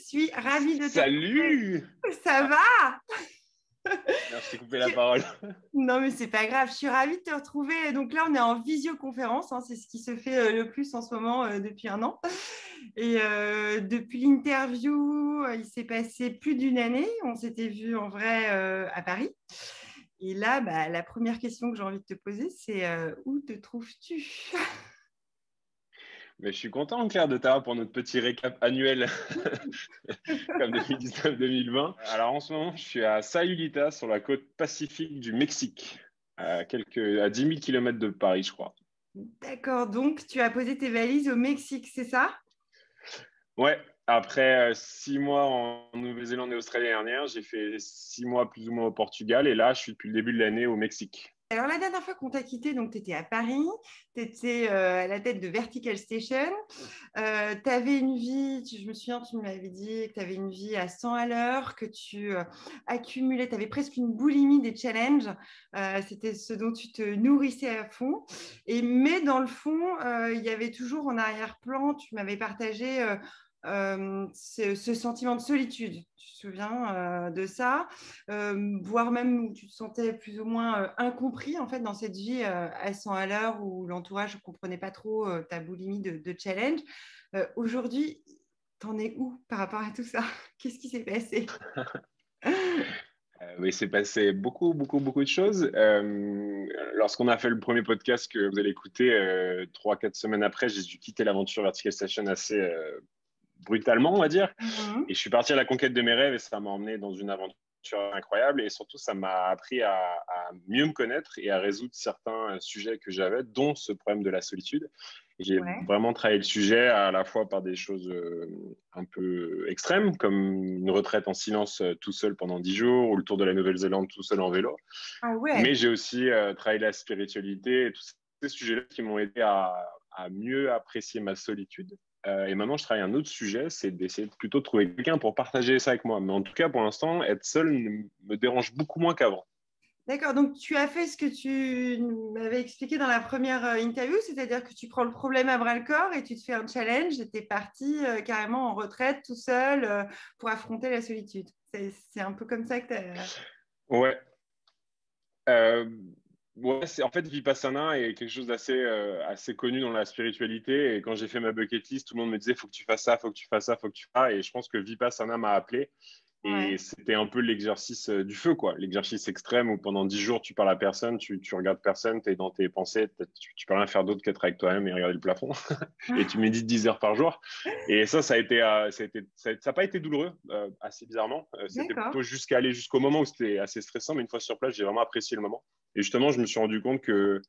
suis ravie de te retrouver. Salut! Ça va? Non, je t'ai coupé la parole. Non, mais c'est pas grave. Je suis ravie de te retrouver. Donc là, on est en visioconférence. C'est ce qui se fait le plus en ce moment depuis un an. Et depuis l'interview, il s'est passé plus d'une année. On s'était vu en vrai à Paris. Et là, la première question que j'ai envie de te poser, c'est où te trouves-tu? Mais je suis content, Claire, de t'avoir pour notre petit récap annuel comme 2019-2020. Alors en ce moment, je suis à Sayulita, sur la côte pacifique du Mexique, à 10 000 km de Paris, je crois. D'accord. Donc, tu as posé tes valises au Mexique, c'est ça? Ouais, après 6 mois en Nouvelle-Zélande et Australie l'année dernière, j'ai fait 6 mois plus ou moins au Portugal et là, je suis depuis le début de l'année au Mexique. Alors, la dernière fois qu'on t'a quitté, donc tu étais à Paris, tu étais à la tête de Vertical Station. Tu avais une vie, je me souviens, tu m'avais dit que tu avais une vie à 100 à l'heure, que tu accumulais, tu avais presque une boulimie des challenges. C'était ce dont tu te nourrissais à fond. Mais dans le fond, il y avait toujours en arrière-plan, tu m'avais partagé ce sentiment de solitude. Tu te souviens de ça? Voire même où tu te sentais plus ou moins incompris en fait dans cette vie à 100 à l'heure où l'entourage ne comprenait pas trop ta boulimie de challenge. Aujourd'hui, t'en es où par rapport à tout ça? Qu'est-ce qui s'est passé? Oui, c'est passé beaucoup, beaucoup, beaucoup de choses. Lorsqu'on a fait le premier podcast que vous allez écouter, 3, 4 semaines après, j'ai dû quitter l'aventure Vertical Station assez brutalement, on va dire. Mhm. Et je suis parti à la conquête de mes rêves et ça m'a emmené dans une aventure incroyable. Et surtout, ça m'a appris à mieux me connaître et à résoudre certains sujets que j'avais, dont ce problème de la solitude. Et j'ai Ouais. vraiment travaillé le sujet à la fois par des choses un peu extrêmes, comme une retraite en silence tout seul pendant 10 jours, ou le tour de la Nouvelle-Zélande tout seul en vélo. Ah Mais ouais. j'ai aussi travaillé la spiritualité et tous ces sujets-là qui m'ont aidé à mieux apprécier ma solitude. Et maintenant, je travaille un autre sujet, c'est d'essayer plutôt de trouver quelqu'un pour partager ça avec moi. Mais en tout cas, pour l'instant, être seul me dérange beaucoup moins qu'avant. D'accord, donc tu as fait ce que tu m'avais expliqué dans la première interview, c'est-à-dire que tu prends le problème à bras-le-corps et tu te fais un challenge et tu es parti carrément en retraite tout seul pour affronter la solitude. C'est un peu comme ça que tu as... Ouais. Euh, ouais, en fait, Vipassana est quelque chose d'assez assez connu dans la spiritualité. Et quand j'ai fait ma bucket list, tout le monde me disait, faut que tu fasses ça, faut que tu fasses ça, faut que tu fasses ça. Et je pense que Vipassana m'a appelé. Et Ouais. c'était un peu l'exercice du feu, quoi. L'exercice extrême où pendant 10 jours, tu parles à personne, tu regardes personne, tu es dans tes pensées, tu peux rien faire d'autre qu'être avec toi-même et regarder le plafond. Et tu médites 10 heures par jour. Et ça a été, ça a pas été douloureux, assez bizarrement. C'était D'accord. plutôt jusqu'à aller jusqu'au moment où c'était assez stressant. Mais une fois sur place, j'ai vraiment apprécié le moment. Et justement, je me suis rendu compte que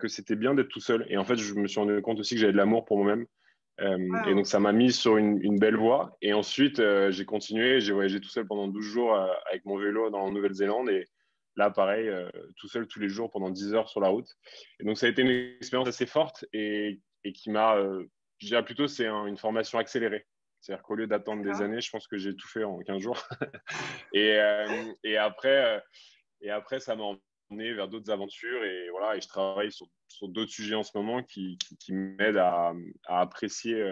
c'était bien d'être tout seul. Et en fait, je me suis rendu compte aussi que j'avais de l'amour pour moi-même. Et donc, Waouh. ça m'a mis sur une belle voie. Et ensuite, j'ai continué. J'ai voyagé tout seul pendant 12 jours avec mon vélo dans la Nouvelle-Zélande. Et là, pareil, tout seul tous les jours pendant 10 heures sur la route. Et donc, ça a été une expérience assez forte et qui m'a, je dirais plutôt, c'est une formation accélérée. C'est-à-dire qu'au lieu d'attendre des D'accord. années, je pense que j'ai tout fait en 15 jours. Et après, ça m'a emmené vers d'autres aventures et voilà. Et je travaille sur d'autres sujets en ce moment qui m'aident à apprécier,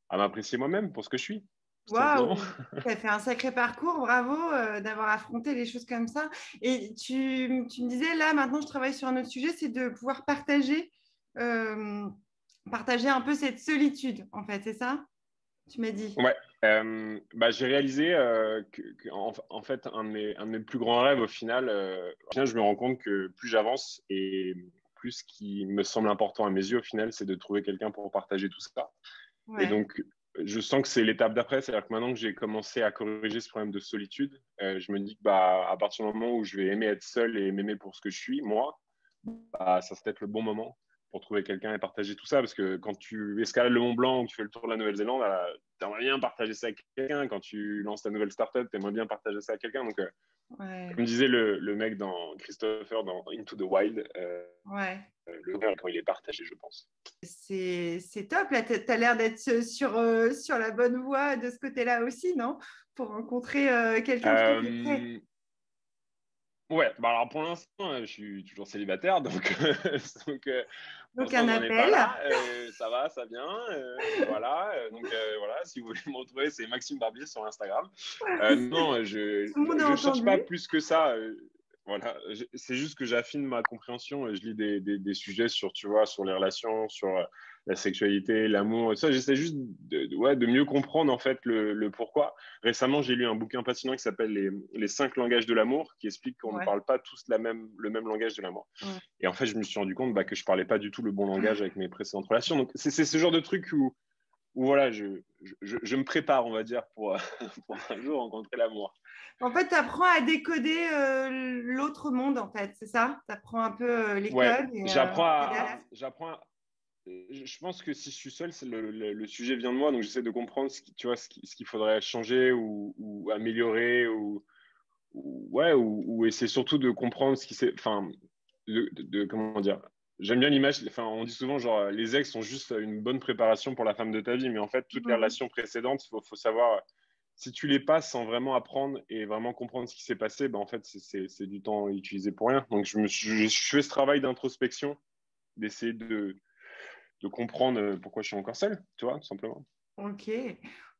à m'apprécier moi-même pour ce que je suis, tout simplement. Waouh. Tu as fait un sacré parcours, bravo d'avoir affronté les choses comme ça. Et tu me disais, là, maintenant, je travaille sur un autre sujet, c'est de pouvoir euh, partager un peu cette solitude, en fait, c'est ça? Tu m'as dit. Ouais. J'ai réalisé en fait, un de mes plus grands rêves, au final, je me rends compte que plus j'avance et plus ce qui me semble important à mes yeux, au final, c'est de trouver quelqu'un pour partager tout ça. Et Ouais. donc, je sens que c'est l'étape d'après. C'est-à-dire que maintenant que j'ai commencé à corriger ce problème de solitude, je me dis que à partir du moment où je vais aimer être seul et m'aimer pour ce que je suis, moi, ça serait peut-être le bon moment pour trouver quelqu'un et partager tout ça. Parce que quand tu escalades le Mont Blanc ou tu fais le tour de la Nouvelle-Zélande, tu aimerais bien partager ça avec quelqu'un. Quand tu lances ta nouvelle startup, tu aimerais bien partager ça avec quelqu'un. Donc, Ouais. comme disait le mec dans Christopher dans Into the Wild, Ouais. le bonheur quand il est partagé, je pense. C'est top, là, tu as l'air d'être sur la bonne voie de ce côté-là aussi, non? Pour rencontrer quelqu'un qui est prêt. Euh, Ouais, bah alors pour l'instant, je suis toujours célibataire, donc, donc pour Donc, l'instant, un on n'en est pas appel. là. Ça va, ça vient. Voilà. Donc voilà, si vous voulez me retrouver, c'est Maxime Barbier sur Instagram. Non, Tout le monde a je cherche pas entendu. plus que ça. Voilà, c'est juste que j'affine ma compréhension. Je lis des sujets sur, tu vois, sur les relations, sur la sexualité, l'amour, et ça. J'essaie juste ouais, de mieux comprendre en fait le pourquoi. Récemment, j'ai lu un bouquin passionnant qui s'appelle les 5 langages de l'amour, qui explique qu'on ne Ouais. parle pas tous le même langage de l'amour. Ouais. Et en fait, je me suis rendu compte que je parlais pas du tout le bon langage avec mes précédentes relations. Donc, c'est ce genre de truc où voilà, je me prépare, on va dire, pour, pour un jour rencontrer l'amour. En fait, tu apprends à décoder l'autre monde, en fait, c'est ça? Tu apprends un peu les Ouais, codes et t'adaptes. je pense que si je suis seul, c'est le sujet vient de moi, donc j'essaie de comprendre tu vois, ce qu'il faudrait changer ou améliorer ouais, ou essayer surtout de comprendre ce qui s'est, enfin, comment dire. J'aime bien l'image, enfin, on dit souvent, genre, les ex sont juste une bonne préparation pour la femme de ta vie, mais en fait, toutes les Mhm. relations précédentes, faut savoir, si tu les passes sans vraiment apprendre et vraiment comprendre ce qui s'est passé, ben, en fait, c'est du temps utilisé pour rien. Donc, je fais ce travail d'introspection, d'essayer de comprendre pourquoi je suis encore seul, tu vois, tout simplement. Ok.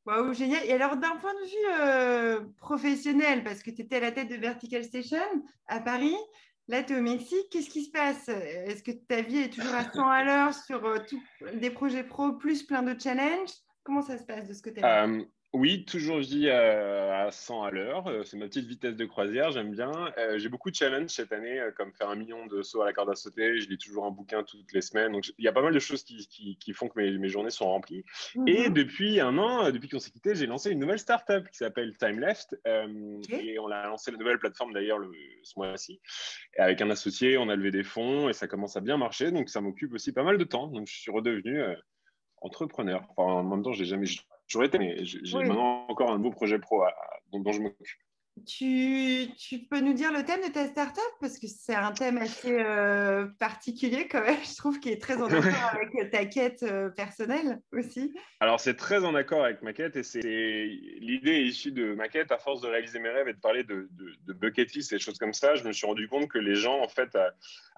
Waouh, génial. Et alors, d'un point de vue professionnel, parce que tu étais à la tête de Vertical Station à Paris, là, tu es au Mexique, qu'est-ce qui se passe? Est-ce que ta vie est toujours à 100 à l'heure sur des projets pro plus plein de challenges? Comment ça se passe de ce côté-là? Oui, toujours je dis à 100 à l'heure. C'est ma petite vitesse de croisière, j'aime bien. J'ai beaucoup de challenges cette année, comme faire 1 million de sauts à la corde à sauter. Je lis toujours un bouquin toutes les semaines. Donc, il y a pas mal de choses qui font que mes journées sont remplies. Et Mhm. depuis un an, depuis qu'on s'est quitté, j'ai lancé une nouvelle startup qui s'appelle Time Left. Ok. Et on a lancé la nouvelle plateforme d'ailleurs ce mois-ci. Et avec un associé, on a levé des fonds et ça commence à bien marcher. Donc, ça m'occupe aussi pas mal de temps. Donc, je suis redevenu entrepreneur. Enfin, en même temps, j'ai toujours été, mais j'ai Oui. maintenant encore un nouveau projet pro dont je m'occupe. Tu peux nous dire le thème de ta startup? Parce que c'est un thème assez particulier quand même, je trouve, qui est très en accord avec ta quête personnelle aussi. Alors, c'est très en accord avec ma quête et l'idée est issue de ma quête. À force de réaliser mes rêves et de parler de bucket list et des choses comme ça, je me suis rendu compte que les gens, en fait,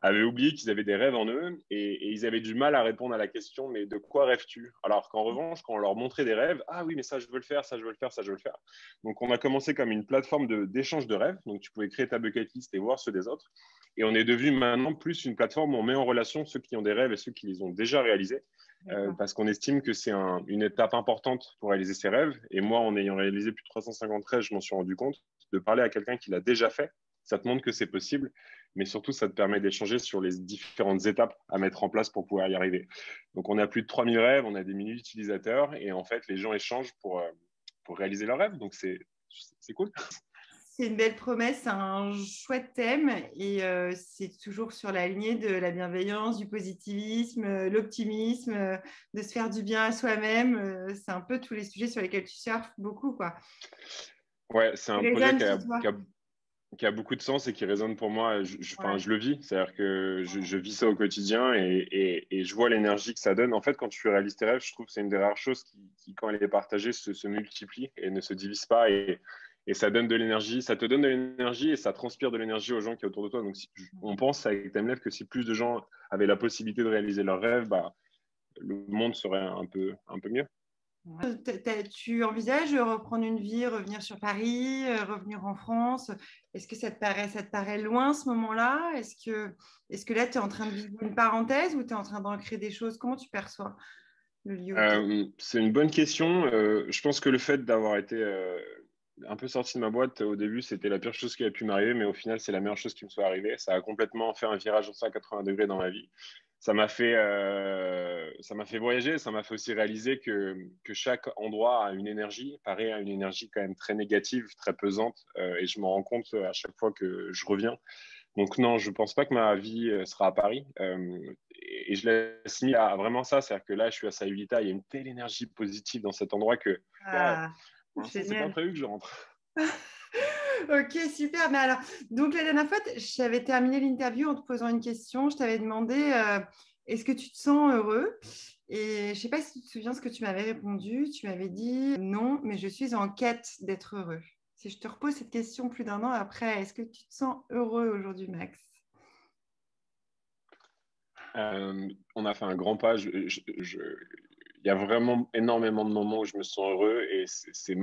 avaient oublié qu'ils avaient des rêves en eux et ils avaient du mal à répondre à la question, mais de quoi rêves-tu? Alors qu'en revanche, quand on leur montrait des rêves, ah oui, mais ça, je veux le faire, ça, je veux le faire, ça, je veux le faire. Donc, on a commencé comme une plateforme d'échange de rêves. Donc, tu pouvais créer ta bucket list et voir ceux des autres. Et on est devenu maintenant plus une plateforme où on met en relation ceux qui ont des rêves et ceux qui les ont déjà réalisés. D'accord. Parce qu'on estime que c'est une étape importante pour réaliser ses rêves. Et moi, en ayant réalisé plus de 350 rêves, je m'en suis rendu compte. De parler à quelqu'un qui l'a déjà fait, ça te montre que c'est possible, mais surtout, ça te permet d'échanger sur les différentes étapes à mettre en place pour pouvoir y arriver. Donc, on a plus de 3000 rêves, on a des milliers d'utilisateurs, et en fait, les gens échangent pour réaliser leurs rêves. Donc, c'est cool. C'est une belle promesse, c'est un chouette thème et c'est toujours sur la lignée de la bienveillance, du positivisme, l'optimisme, de se faire du bien à soi-même. C'est un peu tous les sujets sur lesquels tu surfes beaucoup, quoi. Ouais, c'est Qui un projet résonne chez toi. qui a beaucoup de sens et qui résonne pour moi. Enfin, Ouais. je le vis, c'est-à-dire que je vis ça au quotidien et je vois l'énergie que ça donne. En fait, quand tu réalises tes rêves, je trouve que c'est une des rares choses quand elle est partagée, se multiplie et ne se divise pas. Et ça donne de l'énergie, ça te donne de l'énergie et ça transpire de l'énergie aux gens qui sont autour de toi. Donc, on pense avec Timelab que si plus de gens avaient la possibilité de réaliser leurs rêves, bah, le monde serait un peu mieux. Ouais. Tu envisages de reprendre une vie, revenir sur Paris, revenir en France? Est-ce que ça te paraît loin ce moment-là? Est-ce que là, tu es en train de vivre une parenthèse ou tu es en train d'en créer des choses? Comment tu perçois le lieu où tu es? C'est une bonne question. Je pense que le fait d'avoir été un peu sorti de ma boîte au début, c'était la pire chose qui a pu m'arriver, mais au final, c'est la meilleure chose qui me soit arrivée. Ça a complètement fait un virage de 180 degrés dans ma vie. Ça m'a fait voyager, ça m'a fait aussi réaliser que chaque endroit a une énergie, pareil à une énergie quand même très négative, très pesante, et je m'en rends compte à chaque fois que je reviens. Donc non, je pense pas que ma vie sera à Paris. Et je l'assimile à vraiment ça, c'est-à-dire que là, je suis à Sayulita, il y a une telle énergie positive dans cet endroit que, waouh, Ah, pour l'instant, c'est pas génial. prévu que je rentre. Ok, super. Mais alors, donc la dernière fois, j'avais terminé l'interview en te posant une question. Je t'avais demandé, est-ce que tu te sens heureux? Et je ne sais pas si tu te souviens ce que tu m'avais répondu. Tu m'avais dit non, mais je suis en quête d'être heureux. Si je te repose cette question plus d'1 an après, est-ce que tu te sens heureux aujourd'hui, Max? On a fait un grand pas. Il y a vraiment énormément de moments où je me sens heureux et c'est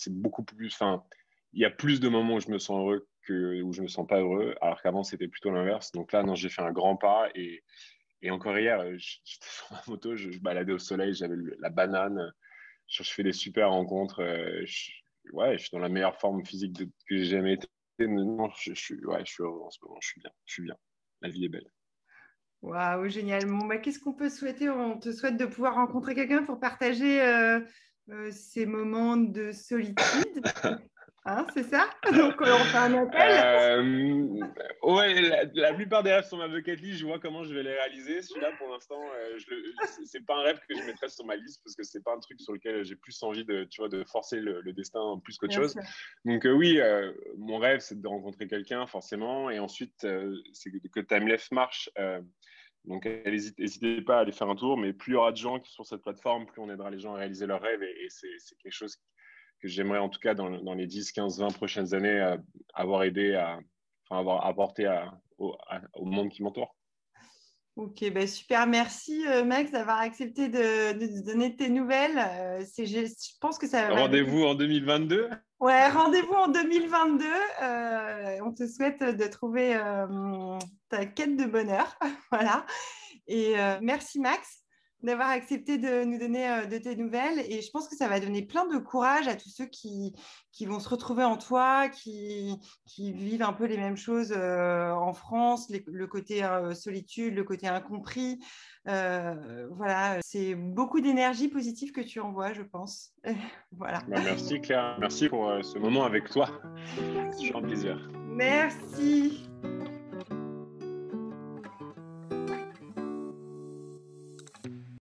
beaucoup plus. Enfin, il y a plus de moments où je me sens heureux que où je me sens pas heureux, alors qu'avant c'était plutôt l'inverse. Donc là, non, j'ai fait un grand pas et encore hier, j'étais sur ma moto, je baladais au soleil, j'avais la banane, je fais des super rencontres. Ouais, je suis dans la meilleure forme physique que j'ai jamais été. Non, ouais, je suis heureux en ce moment, je suis bien. La vie est belle. Waouh, génial. Bon, bah, qu'est-ce qu'on peut souhaiter? On te souhaite de pouvoir rencontrer quelqu'un pour partager ces moments de solitude. Hein, c'est ça? Donc, on fait un appel. Euh, ouais, la plupart des rêves sur ma bucket list, je vois comment je vais les réaliser. Celui-là, pour l'instant, c'est pas un rêve que je mettrais sur ma liste parce que c'est pas un truc sur lequel j'ai plus envie de, tu vois, de forcer le destin plus qu'autre Bien chose. sûr. Donc oui, mon rêve, c'est de rencontrer quelqu'un forcément, et ensuite c'est que Timeless marche. Donc n'hésitez pas à aller faire un tour, mais plus il y aura de gens qui sont sur cette plateforme, plus on aidera les gens à réaliser leurs rêves, et c'est quelque chose que j'aimerais en tout cas dans les 10, 15, 20 prochaines années avoir aidé enfin avoir apporté au monde qui m'entoure. Ok, bah super. Merci Max d'avoir accepté de donner tes nouvelles. Je pense que ça va donner. Rendez-vous en 2022. Ouais, rendez-vous en 2022. On te souhaite de trouver ta quête de bonheur. Voilà. Et merci Max d'avoir accepté de nous donner de tes nouvelles. Et je pense que ça va donner plein de courage à tous ceux qui vont se retrouver en toi, qui vivent un peu les mêmes choses en France, le côté solitude, le côté incompris. Voilà, c'est beaucoup d'énergie positive que tu envoies, je pense. Voilà. Bah, merci Claire, merci pour ce moment avec toi. C'est toujours un plaisir. Merci.